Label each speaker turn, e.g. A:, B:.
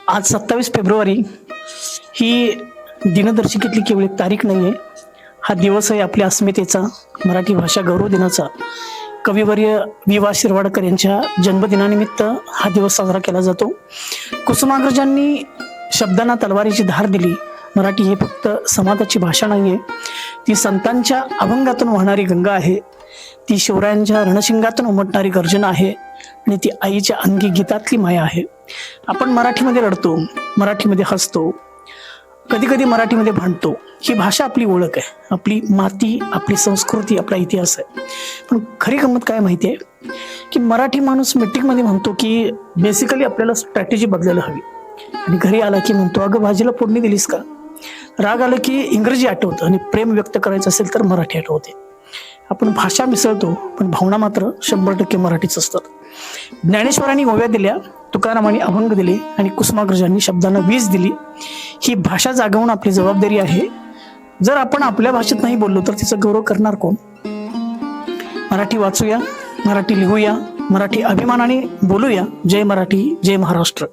A: आज 27 फेब्रुवारी ही दिनदर्शिकेतली केवळ एक तारीख नाही आहे. हा दिवस आहे आपल्या अस्मितेचा, मराठी भाषा गौरव दिनाचा. कविवर्य वि वा शिरवाडकर यांच्या जन्मदिनानिमित्त हा दिवस साजरा केला जातो. कुसुमाग्रजांनी शब्दांना तलवारीची धार दिली. मराठी ही फक्त समाजाची भाषा नाही आहे, ती संतांच्या अभंगातून वाहणारी गंगा आहे, ती शिवरायांच्या रणशिंगातून उमटणारी गर्जना आहे आणि ती आईच्या अंगी गीतातली माया आहे. आपण मराठीमध्ये रडतो, मराठीमध्ये हसतो, कधी कधी मराठीमध्ये भांडतो. ही भाषा आपली ओळख आहे, आपली माती, आपली संस्कृती, आपला इतिहास आहे. पण खरी गंमत काय माहिती आहे की मराठी माणूस मीटिंगमध्ये म्हणतो की बेसिकली आपल्याला स्ट्रॅटेजी बदलायला हवी, आणि घरी आला की म्हणतो अगं भाजीला फोडणी दिलीस का. राग आलं की इंग्रजी आठवतं आणि प्रेम व्यक्त करायचं असेल तर मराठी आठवते. आपण भाषा मिसळतो पण भावना मात्र 100% मराठीच असतात. ज्ञानेश्वरांनी ओव्या दिल्या, तुकारामांनी अभंग दिले आणि कुसुमाग्रजांनी शब्दांना वीज दिली. ही भाषा जागवणं आपली जबाबदारी आहे. जर आपण आपल्या भाषेत नाही बोललो तर तिचा गौरव करणार कोण. मराठी वाचूया, मराठी लिहूया, मराठी अभिमानाने बोलूया. जय मराठी, जय महाराष्ट्र.